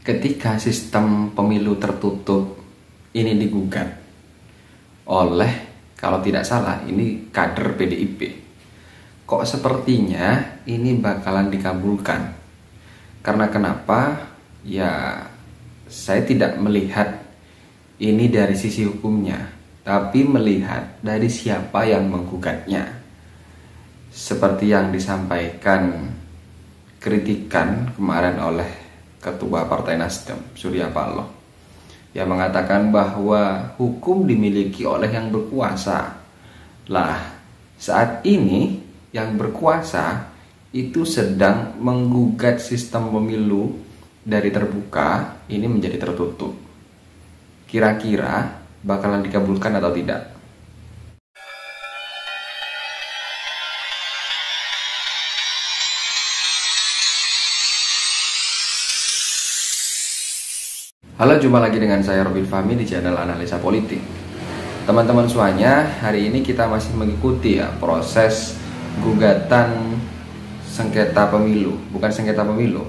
ketika sistem pemilu tertutup ini digugat oleh, kalau tidak salah, ini kader PDIP, kok sepertinya ini bakalan dikabulkan. Karena kenapa? Ya, saya tidak melihat ini dari sisi hukumnya, tapi melihat dari siapa yang menggugatnya. Seperti yang disampaikan kritikan kemarin oleh Ketua Partai Nasdem, Surya Paloh, yang mengatakan bahwa hukum dimiliki oleh yang berkuasa. Lah, saat ini yang berkuasa itu sedang menggugat sistem pemilu dari terbuka ini menjadi tertutup. Kira-kira bakalan dikabulkan atau tidak? Halo, jumpa lagi dengan saya Robin Fahmi di channel Analisa Politik. Teman-teman semuanya, hari ini kita masih mengikuti proses gugatan sengketa pemilu, bukan sengketa pemilu,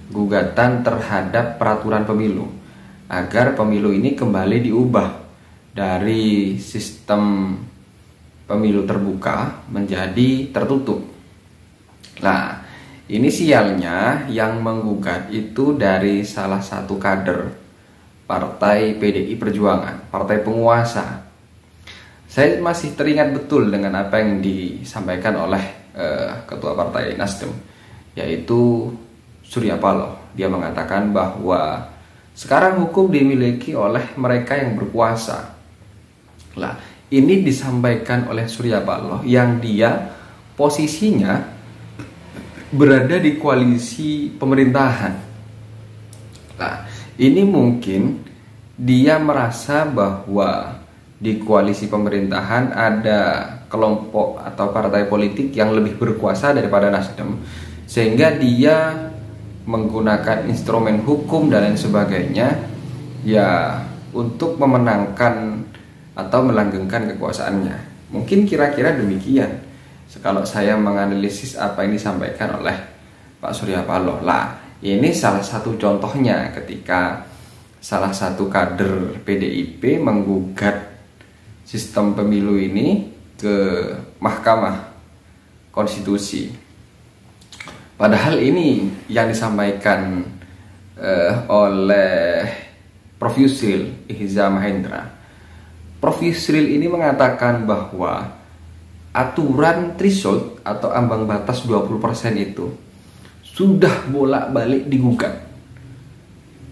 gugatan terhadap peraturan pemilu, agar pemilu ini kembali diubah dari sistem pemilu terbuka menjadi tertutup. Nah, ini sialnya yang menggugat itu dari salah satu kader Partai PDI Perjuangan, partai penguasa. Saya masih teringat betul dengan apa yang disampaikan oleh Ketua Partai Nasdem, yaitu Surya Paloh. Dia mengatakan bahwa sekarang hukum dimiliki oleh mereka yang berkuasa. Lah, ini disampaikan oleh Surya Paloh yang dia posisinya berada di koalisi pemerintahan. Nah, ini mungkin dia merasa bahwa di koalisi pemerintahan ada kelompok atau partai politik yang lebih berkuasa daripada Nasdem, sehingga dia menggunakan instrumen hukum dan lain sebagainya ya untuk memenangkan atau melanggengkan kekuasaannya. Mungkin kira-kira demikian kalau saya menganalisis apa yang disampaikan oleh Pak Surya Paloh. Lah, ini salah satu contohnya ketika salah satu kader PDIP menggugat sistem pemilu ini ke Mahkamah Konstitusi. Padahal ini yang disampaikan oleh Prof. Yusril Ihza Mahendra. Prof. Yusril ini mengatakan bahwa aturan threshold atau ambang batas 20% itu sudah bolak-balik digugat.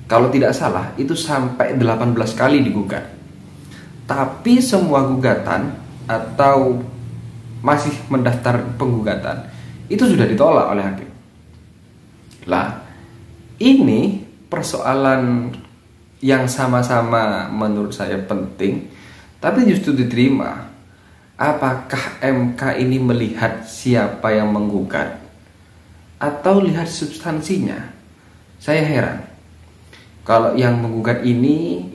Kalau tidak salah itu sampai 18 kali digugat. Tapi semua gugatan atau masih mendaftar penggugatan itu sudah ditolak oleh hakim. Lah, ini persoalan yang sama-sama menurut saya penting, tapi justru diterima. Apakah MK ini melihat siapa yang menggugat atau lihat substansinya? Saya heran. Kalau yang menggugat ini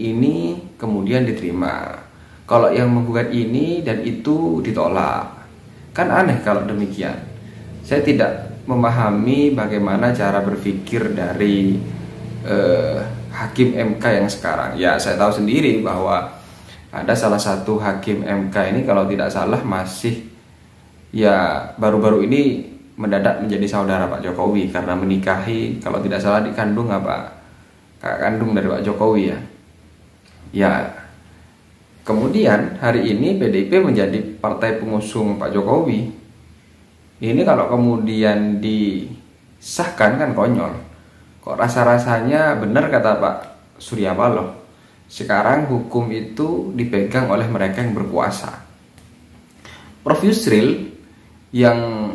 kemudian diterima. Kalau yang menggugat ini dan itu ditolak. Kan aneh kalau demikian. Saya tidak memahami bagaimana cara berpikir dari hakim MK yang sekarang. Ya, saya tahu sendiri bahwa ada salah satu hakim MK ini kalau tidak salah masih ya baru-baru ini mendadak menjadi saudara Pak Jokowi karena menikahi, kalau tidak salah, dikandung kakak kandung dari Pak Jokowi ya. Ya, kemudian hari ini PDIP menjadi partai pengusung Pak Jokowi. Ini kalau kemudian disahkan kan konyol. Kok rasa-rasanya benar kata Pak Surya Paloh, sekarang hukum itu dipegang oleh mereka yang berkuasa. Prof. Yusril yang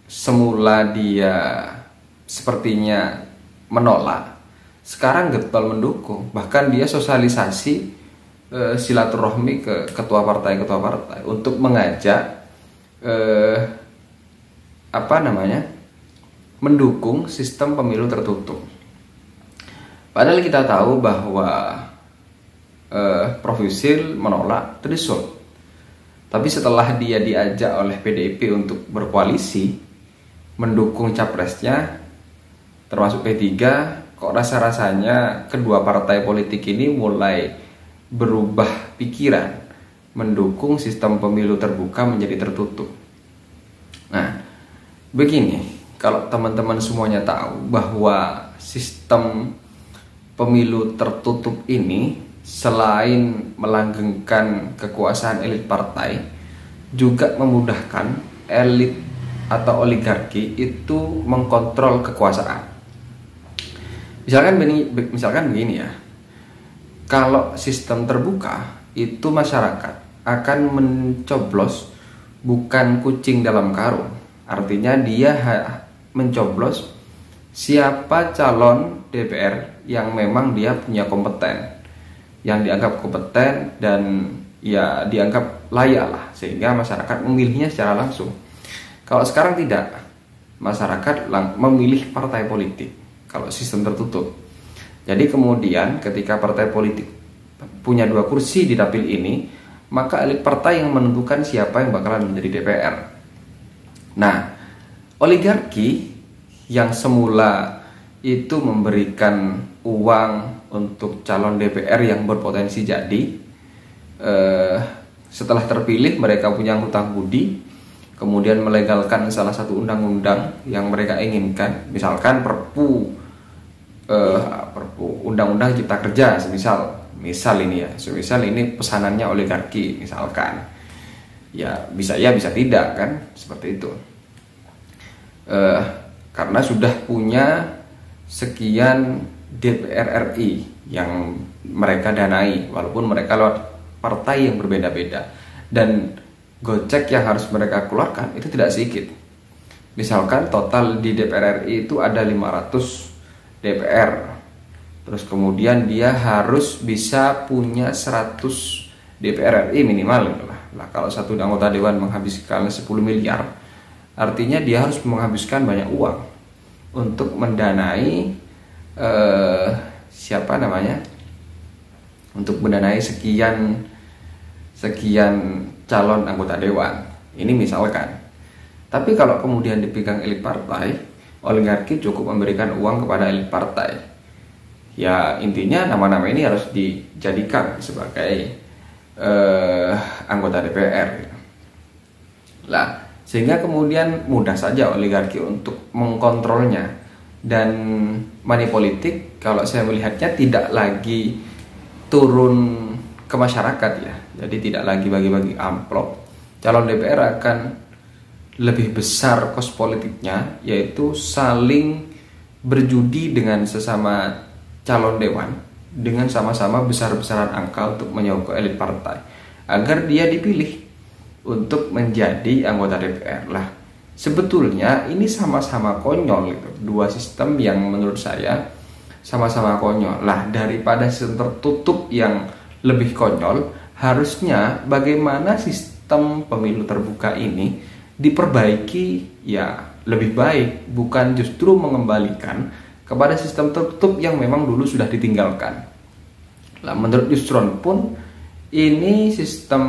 semula dia sepertinya menolak, sekarang getol mendukung. Bahkan dia sosialisasi silaturahmi ke ketua partai untuk mengajak mendukung sistem pemilu tertutup. Padahal kita tahu bahwa Prof. Yusril menolak threshold. Tapi setelah dia diajak oleh PDIP untuk berkoalisi mendukung capresnya termasuk P3, kok rasa-rasanya kedua partai politik ini mulai berubah pikiran, mendukung sistem pemilu terbuka menjadi tertutup. Nah, begini, kalau teman-teman semuanya tahu bahwa sistem pemilu tertutup ini selain melanggengkan kekuasaan elit partai, juga memudahkan elit atau oligarki itu mengkontrol kekuasaan. Misalkan begini ya, kalau sistem terbuka itu masyarakat akan mencoblos bukan kucing dalam karung. Artinya dia mencoblos siapa calon DPR yang memang dia punya kompeten, yang dianggap kompeten dan ya dianggap layak lah, sehingga masyarakat memilihnya secara langsung. Kalau sekarang tidak, masyarakat memilih partai politik kalau sistem tertutup. Jadi kemudian ketika partai politik punya 2 kursi di dapil ini, maka elit partai yang menentukan siapa yang bakalan menjadi DPR. Nah, oligarki yang semula itu memberikan uang untuk calon DPR yang berpotensi jadi, setelah terpilih mereka punya hutang budi, kemudian melegalkan salah satu undang-undang yang mereka inginkan, misalkan perpu undang-undang cipta kerja, misal ini pesanannya oligarki misalkan, ya bisa tidak kan, seperti itu. Karena sudah punya sekian DPR RI yang mereka danai, walaupun mereka lewat partai yang berbeda-beda, dan gocek yang harus mereka keluarkan itu tidak sedikit. Misalkan total di DPR RI itu ada 500 DPR, terus kemudian dia harus bisa punya 100 DPR RI minimal gitu lah. Nah, kalau satu anggota dewan menghabiskan 10 miliar, artinya dia harus menghabiskan banyak uang untuk mendanai untuk mendanai sekian calon anggota dewan. Ini misalkan. Tapi kalau kemudian dipegang elit partai, oligarki cukup memberikan uang kepada elit partai. Ya intinya nama-nama ini harus dijadikan sebagai anggota DPR. Lah, sehingga kemudian mudah saja oligarki untuk mengkontrolnya. Dan money politik kalau saya melihatnya tidak lagi turun ke masyarakat ya. Jadi tidak lagi bagi-bagi amplop. Calon DPR akan lebih besar kos politiknya, yaitu saling berjudi dengan sesama calon dewan dengan sama-sama besar-besaran angka untuk menyogok elit partai agar dia dipilih untuk menjadi anggota DPR. Lah, sebetulnya ini sama-sama konyol gitu. 2 sistem yang menurut saya sama-sama konyol. Lah, daripada sistem tertutup yang lebih konyol, harusnya bagaimana sistem pemilu terbuka ini diperbaiki ya lebih baik, bukan justru mengembalikan kepada sistem tertutup yang memang dulu sudah ditinggalkan. Nah, menurut Yusron pun ini sistem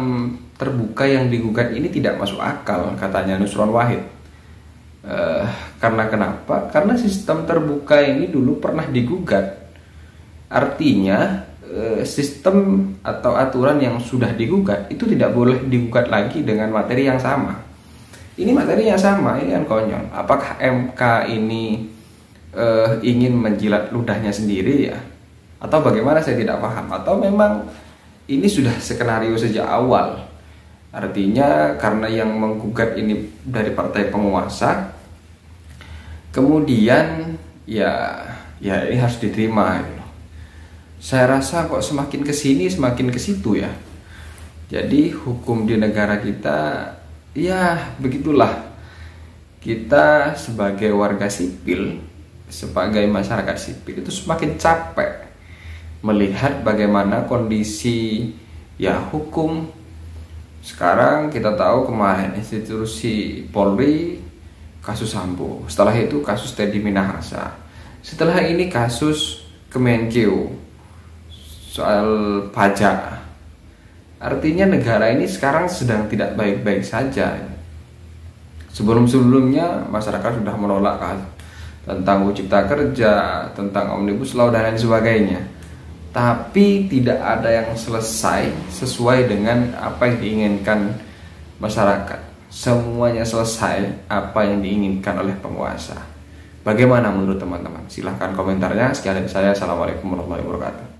terbuka yang digugat ini tidak masuk akal, katanya Nusron Wahid. Karena kenapa? Karena sistem terbuka ini dulu pernah digugat. Artinya sistem atau aturan yang sudah digugat itu tidak boleh digugat lagi dengan materi yang sama. Ini materi yang sama, ini kan konyol. Apakah MK ini ingin menjilat ludahnya sendiri ya? Atau bagaimana, saya tidak paham. Atau memang ini sudah skenario sejak awal. Artinya karena yang menggugat ini dari partai penguasa, kemudian ya ini harus diterima gitu. Saya rasa kok semakin kesini semakin ke situ ya. Jadi hukum di negara kita ya begitulah. Kita sebagai warga sipil, sebagai masyarakat sipil itu semakin capek melihat bagaimana kondisi ya hukum. Sekarang kita tahu kemarin institusi Polri kasus Sambo, setelah itu kasus Teddy Minahasa, setelah ini kasus Kemenkeu soal pajak. Artinya negara ini sekarang sedang tidak baik-baik saja. Sebelum-sebelumnya masyarakat sudah menolak tentang UU Cipta Kerja, tentang Omnibus Law dan lain sebagainya. Tapi tidak ada yang selesai sesuai dengan apa yang diinginkan masyarakat. Semuanya selesai apa yang diinginkan oleh penguasa. Bagaimana menurut teman-teman? Silahkan komentarnya. Sekian dari saya. Assalamualaikum warahmatullahi wabarakatuh.